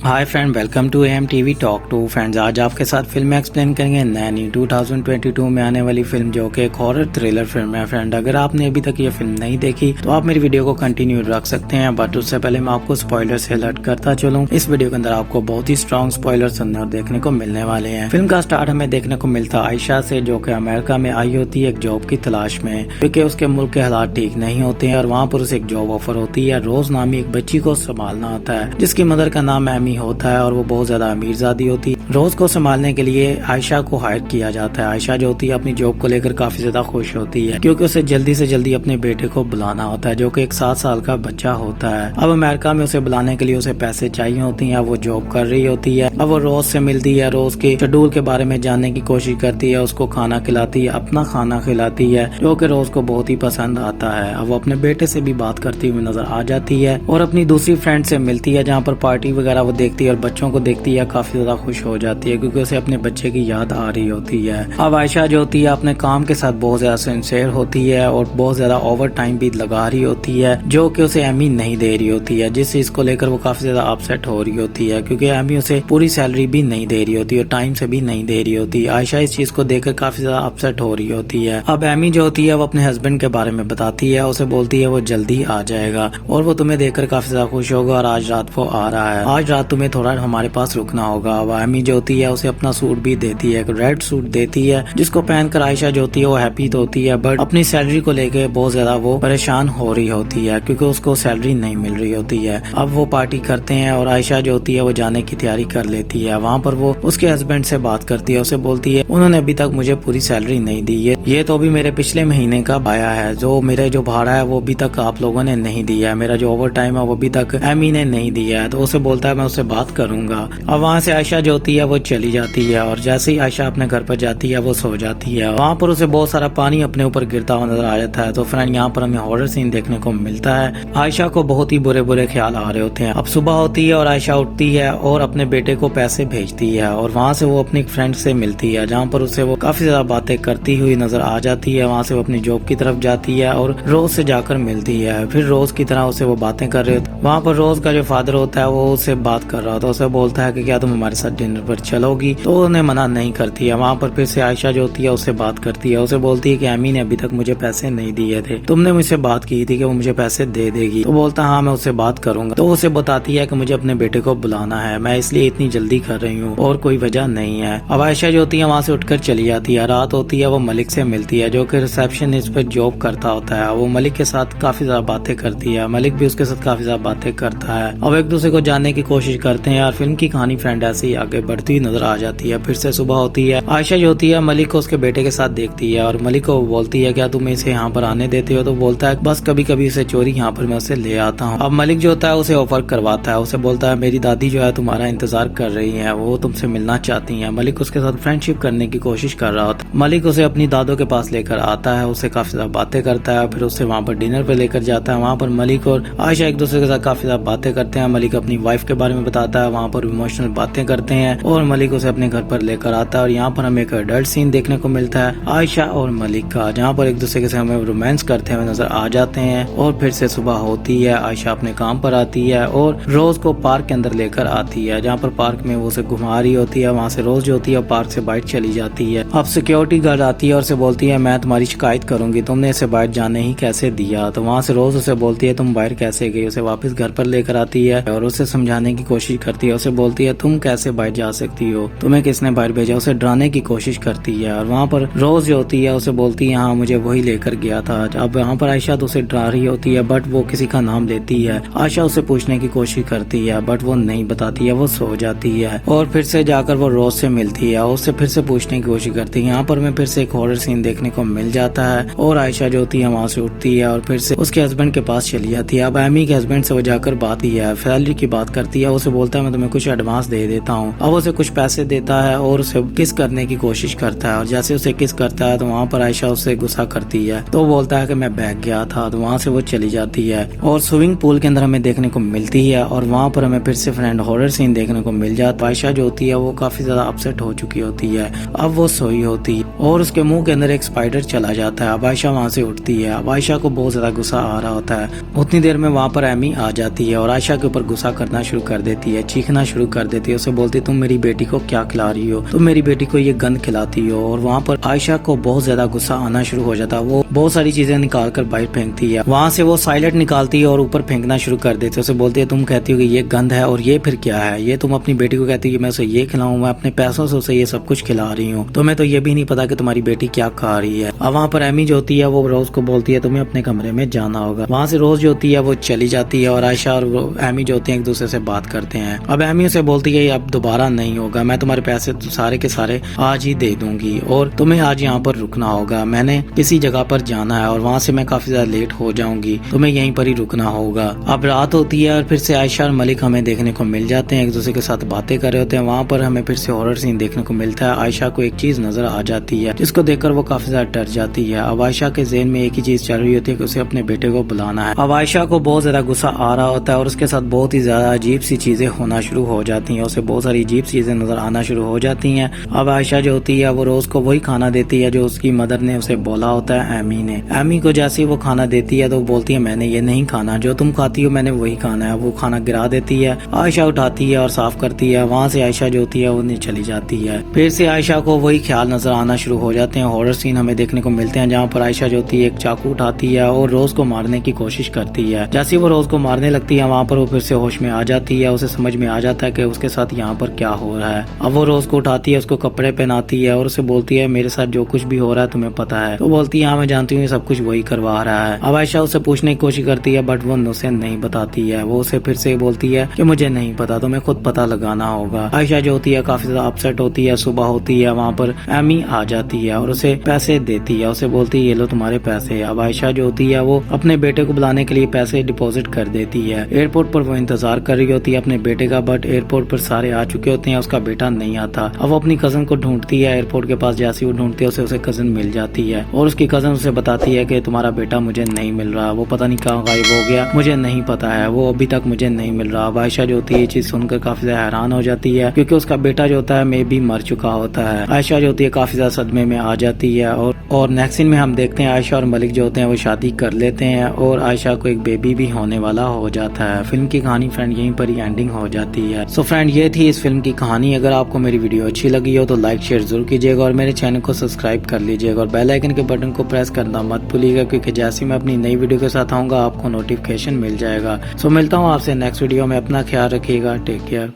Hi friend, welcome to M TV talk to friends. आज आपके साथ फिल्म एक्सप्लेन करेंगे नैनी 2022 में आने वाली फिल्म, जो कि एक हॉरर थ्रिलर फिल्म है। फ्रेंड, अगर आपने अभी तक ये फिल्म नहीं देखी तो आप मेरी वीडियो को कंटिन्यू रख सकते हैं, बट उससे पहले मैं आपको स्पॉइलर से अलर्ट करता चलूं। इस वीडियो के अंदर आपको बहुत ही स्ट्रॉन्ग स्पॉइलर सुनने और देखने को मिलने वाले हैं। फिल्म का स्टार्ट हमें देखने को मिलता है आयशा से, जो कि अमेरिका में आई होती है एक जॉब की तलाश में, क्योंकि उसके मुल्क के हालात ठीक नहीं होते हैं और वहाँ पर उसे एक जॉब ऑफर होती है। रोज नामी एक बच्ची को संभालना होता है, जिसकी मदर का नाम एमी होता है और वो बहुत ज्यादा अमीरजादी होती है। रोज को संभालने के लिए आयशा को हायर किया जाता है। आयशा जो होती है अपनी जॉब को लेकर काफी ज्यादा खुश होती है, क्योंकि उसे जल्दी से जल्दी अपने बेटे को बुलाना होता है, जो कि एक 7 साल का बच्चा होता है। अब अमेरिका में उसे बुलाने के लिए उसे पैसे चाहिए होती हैं। वो जॉब कर रही होती है। अब वो रोज से मिलती है, रोज के शेड्यूल के बारे में जानने की कोशिश करती है, उसको खाना खिलाती है, अपना खाना खिलाती है, जो कि रोज को बहुत ही पसंद आता है। अब वो अपने बेटे से भी बात करती हुई नजर आ जाती है और अपनी दूसरी फ्रेंड से मिलती है, जहाँ पर पार्टी वगैरह वो देखती है और बच्चों को देखती है, काफी ज्यादा खुश हो जाती है, क्योंकि उसे अपने बच्चे की याद आ रही होती है। अब आयशा जो होती है अपने काम के साथ बहुत ज्यादा सिंसियर होती है और बहुत ज्यादा ओवर टाइम भी लगा रही होती है, जो कि उसे एमी नहीं दे रही होती है, जिस चीज को लेकर वो काफी ज्यादा अपसेट हो रही होती है, क्योंकि एमी उसे पूरी सैलरी भी नहीं दे रही होती और टाइम से भी नहीं दे रही होती। आयशा इस चीज को देखकर काफी ज्यादा अपसेट हो रही होती है। अब एमी जो होती है वो अपने हस्बैंड के बारे में बताती है, उसे बोलती है वो जल्दी आ जाएगा और वो तुम्हें देखकर काफी ज्यादा खुश होगा और आज रात वो आ रहा है। आज रात तुम्हें थोड़ा हमारे पास रुकना होगा। अब एमी जो होती है उसे अपना सूट भी देती है, एक रेड सूट देती है, जिसको पहनकर आयशा जो होती है वो हैप्पी तो होती है, बट अपनी सैलरी को लेकर बहुत ज्यादा वो परेशान हो रही होती है, क्योंकि उसको सैलरी नहीं मिल रही होती है। अब वो पार्टी करते हैं और आयशा जो होती है वो जाने की तैयारी कर लेती है। वहाँ पर वो उसके हस्बैंड से बात करती है, उसे बोलती है उन्होंने अभी तक मुझे पूरी सैलरी नहीं दी है, ये तो अभी मेरे पिछले महीने का आया है, जो मेरे जो भाड़ा है वो अभी तक आप लोगों ने नहीं दिया है, मेरा जो ओवर टाइम है वो अभी तक एमी ने नहीं दिया है। तो उसे बोलता है मैं उससे बात करूंगा। अब वहाँ से आयशा जो होती है वो चली जाती है और जैसे ही आयशा अपने घर पर जाती है वो सो जाती है। वहाँ पर उसे बहुत सारा पानी अपने ऊपर गिरता हुआ नजर आ जाता है। तो फ्रेंड, यहाँ पर हमें हॉरर सीन देखने को मिलता है। आयशा को बहुत ही बुरे बुरे ख्याल आ रहे होते हैं। अब सुबह होती है और आयशा उठती है और अपने बेटे को पैसे भेजती है और वहाँ से वो अपनी फ्रेंड से मिलती है, जहाँ पर उसे वो काफी ज्यादा बातें करती हुई नजर आ जाती है। वहाँ से वो अपनी जॉब की तरफ जाती है और रोज से जाकर मिलती है। फिर रोज की तरह उसे वो बातें कर रहे होते। वहाँ पर रोज का जो फादर होता है वो उससे बात कर रहा होता है, उसे बोलता है कि क्या तुम हमारे साथ डिनर पर चलोगी, तो उन्हें मना नहीं करती है। वहाँ पर फिर से आयशा जो होती है उससे बात करती है, उसे बोलती है कि एमी ने अभी तक मुझे पैसे नहीं दिए थे, तुमने मुझसे बात की थी कि वो मुझे पैसे दे देगी। तो बोलता हाँ मैं उससे बात करूंगा। तो उसे बताती है कि मुझे अपने बेटे को बुलाना है, मैं इसलिए इतनी जल्दी कर रही हूँ और कोई वजह नहीं है। अब आयशा जो होती है वहाँ से उठकर चली जाती है। रात होती है, वो मलिक से मिलती है, जो कि रिसेप्शनिस्ट पे जॉब करता होता है। वो मलिक के साथ काफी ज्यादा बातें करती है, मलिक भी उसके साथ काफी ज्यादा बातें करता है। अब एक दूसरे को जानने की कोशिश करते हैं और फिल्म की कहानी फ्रेंड ऐसे ही आगे बढ़ती नजर आ जाती है। फिर से सुबह होती है, आयशा जो होती है मलिक को उसके बेटे के साथ देखती है और मलिक को बोलती है क्या तुम इसे यहाँ पर आने देते हो? तो बोलता है बस कभी कभी इसे चोरी यहाँ पर मैं उसे ले आता हूँ। अब मलिक जो होता है उसे ऑफर करवाता है, उसे बोलता है मेरी दादी जो है तुम्हारा इंतजार कर रही है, वो तुमसे मिलना चाहती है। मलिक उसके साथ फ्रेंडशिप करने की कोशिश कर रहा होता है। मलिक उसे अपनी दादों के पास लेकर आता है, उससे काफी ज्यादा बातें करता है, फिर उसे वहाँ पर डिनर पे लेकर जाता है। वहाँ पर मलिक और आयशा एक दूसरे के साथ काफी ज्यादा बातें करते हैं। मलिक अपनी वाइफ के बारे में बताता है, वहाँ पर इमोशनल बातें करते हैं और मलिक उसे अपने घर पर लेकर आता है। और यहाँ पर हमें एक अडल्ट सीन देखने को मिलता है आयशा और मलिक का, जहाँ पर एक दूसरे के साथ हमें रोमांस करते हुए नजर आ जाते हैं। और फिर से सुबह होती है, आयशा अपने काम पर आती है और रोज को पार्क के अंदर लेकर आती है, जहाँ पर पार्क में वो उसे घुमा रही होती है। वहाँ से रोज जो होती है पार्क से बाइट चली जाती है। अब सिक्योरिटी गार्ड आती है और उसे बोलती है मैं तुम्हारी शिकायत करूंगी, तुमने इसे बाइट जाने ही कैसे दिया? तो वहाँ से रोज उसे बोलती है तुम बाहर कैसे गई? उसे वापस घर पर लेकर आती है और उसे समझाने की कोशिश करती है। उसे बोलती है तुम कैसे बाहर जा सकती हो, तुम्हें किसने बाहर भेजा? उसे डराने की कोशिश करती है। और वहाँ पर रोज जो होती है उसे बोलती है हाँ मुझे वही लेकर गया था। अब यहाँ पर आयशा तो उसे डरा रही होती है, बट वो किसी का नाम लेती है। आयशा उसे पूछने की कोशिश करती है, बट वो नहीं बताती है, वो सो जाती है। और फिर से जाकर वो रोज से मिलती है, उससे फिर से पूछने की कोशिश करती है। यहाँ पर हमें फिर से एक हॉरर सीन देखने को मिल जाता है और आयशा जो होती है वहाँ से उठती है और फिर से उसके हस्बैंड के पास चली जाती है। अब एमी के हस्बैंड से वो जाकर बात की है, सैलरी की बात करती है। उसे बोलता है मैं तुम्हें कुछ एडवांस दे देता हूँ। अब उसे कुछ पैसे देता है और उसे किस करने की कोशिश करता है और जैसे उसे किस करता है तो वहाँ पर आयशा उससे गुस्सा करती है। तो बोलता है कि मैं बहक गया था। तो वहाँ से वो चली जाती है और स्विमिंग पूल के अंदर हमें देखने को मिलती है और वहाँ पर हमें फिर से फ्रेंड हॉरर सीन देखने को मिल जाता है। आयशा जो होती है वो काफी ज्यादा अपसेट हो चुकी होती है। अब वो सोई होती है और उसके मुंह के अंदर एक स्पाइडर चला जाता है। अब आयशा वहाँ से उठती है। अब आयशा को बहुत ज्यादा गुस्सा आ रहा होता है। उतनी देर में वहाँ पर एमी आ जाती है और आयशा के ऊपर गुस्सा करना शुरू कर देती देती है, चीखना शुरू कर देती है। उसे बोलती है तुम मेरी बेटी को क्या खिला रही हो, तुम मेरी बेटी को ये गंद खिलाती हो। और वहाँ पर आयशा को बहुत ज्यादा गुस्सा आना शुरू हो जाता है। वो बहुत सारी चीजें निकाल कर बाहर फेंकती है। वहाँ से वो साइलेंट निकालती है और ऊपर फेंकना शुरू कर देती है। उसे बोलती है तुम कहती हो कि ये गंद है और ये फिर क्या है, ये तुम अपनी बेटी को कहती है कि मैं उसे ये खिलाऊं, मैं अपने पैसों से उसे ये सब कुछ खिला रही हूँ, तुम्हें तो ये भी नहीं पता कि तुम्हारी बेटी क्या खा रही है। अब वहाँ पर एमी जो होती है वो रोज को बोलती है तुम्हें अपने कमरे में जाना होगा। वहाँ से रोज जो होती है वो चली जाती है और आयशा और एमी जो होती है एक दूसरे से बात करते हैं। अब एमी उसे बोलती है अब दोबारा नहीं होगा, मैं तुम्हारे पैसे सारे के सारे आज ही दे दूंगी और तुम्हें आज यहाँ पर रुकना होगा, मैंने किसी जगह पर जाना है और वहाँ से मैं काफी ज्यादा लेट हो जाऊंगी, तुम्हें यहीं पर ही रुकना होगा। अब रात होती है और फिर से आयशा और मलिक हमें देखने को मिल जाते हैं, एक दूसरे के साथ बातें कर रहे होते हैं। वहाँ पर हमें फिर से हॉरर सीन देखने को मिलता है। आयशा को एक चीज नजर आ जाती है जिसको देखकर वो काफी ज्यादा डर जाती है। अब आयशा के ज़हन में एक ही चीज चल रही होती है कि उसे अपने बेटे को बुलाना है। अब आयशा को बहुत ज्यादा गुस्सा आ रहा होता है और उसके साथ बहुत ही ज्यादा अजीब सी चीजें होना शुरू हो जाती हैं, उसे बहुत सारी अजीब चीजें नजर आना शुरू हो जाती हैं। अब आयशा जो होती है वो रोज को वही खाना देती है जो उसकी मदर ने उसे बोला होता है एमी ने। एमी को जैसे ही वो खाना देती है तो वो बोलती है मैंने ये नहीं खाना, जो तुम खाती हो मैंने वही खाना है। वो खाना गिरा देती है, आयशा उठाती है और साफ करती है। वहाँ से आयशा जो होती है वो चली जाती है। फिर से आयशा को वही ख्याल नजर आना शुरू हो जाते हैं। हॉरर सीन हमें देखने को मिलते हैं जहाँ पर आयशा जो होती है एक चाकू उठाती है और रोज को मारने की कोशिश करती है। जैसे वो रोज को मारने लगती है वहाँ पर वो फिर से होश में आ जाती है। उसे समझ में आ जाता है कि उसके साथ यहाँ पर क्या हो रहा है। अब वो रोज को उठाती है, उसको कपड़े पहनाती है और उसे बोलती है मेरे साथ जो कुछ भी हो रहा है तुम्हें पता है। तो बोलती है हाँ मैं जानती हूँ सब कुछ वही करवा रहा है। अब आयशा उसे पूछने की कोशिश करती है बट वो उसे नहीं बताती है। वो उसे फिर से बोलती है कि मुझे नहीं पता, तुम्हें खुद पता लगाना होगा। आयशा जो होती है काफी ज्यादा अपसेट होती है। सुबह होती है, वहाँ पर एमी आ जाती है और उसे पैसे देती है। उसे बोलती है ये लो तुम्हारे पैसे। अब आयशा जो होती है वो अपने बेटे को बुलाने के लिए पैसे डिपॉजिट कर देती है। एयरपोर्ट पर वो इंतजार कर रही होती है अपने बेटे का, बट एयरपोर्ट पर सारे आ चुके होते हैं, उसका बेटा नहीं आता। अब वो अपनी कजन को ढूंढती है एयरपोर्ट के पास। जैसे वो ढूंढती है उसे कजन मिल जाती है और उसकी कजन उसे बताती है कि तुम्हारा बेटा मुझे नहीं मिल रहा, वो पता नहीं कहाँ गायब हो गया, मुझे नहीं पता है, वो अभी तक मुझे नहीं मिल रहा। अब आयशा जो होती है ये चीज सुनकर काफी ज्यादा हैरान हो जाती है क्योंकि उसका बेटा जो होता है मे भी मर चुका होता है। आयशा जो होती है काफी ज्यादा सदमे में आ जाती है और नेक्स्ट सीन में हम देखते हैं आयशा और मलिक जो होते हैं वो शादी कर लेते हैं और आयशा को एक बेबी भी होने वाला हो जाता है। फिल्म की कहानी फ्रेंड यहीं पर ही एंडिंग हो जाती है। सो फ्रेंड ये थी इस फिल्म की कहानी। अगर आपको मेरी वीडियो अच्छी लगी हो तो लाइक शेयर जरूर कीजिएगा और मेरे चैनल को सब्सक्राइब कर लीजिएगा और बेल आइकन के बटन को प्रेस करना मत भूलिएगा क्योंकि जैसे मैं अपनी नई वीडियो के साथ आऊंगा आपको नोटिफिकेशन मिल जाएगा। सो मिलता हूँ आपसे नेक्स्ट वीडियो में। अपना ख्याल रखिएगा। Take care.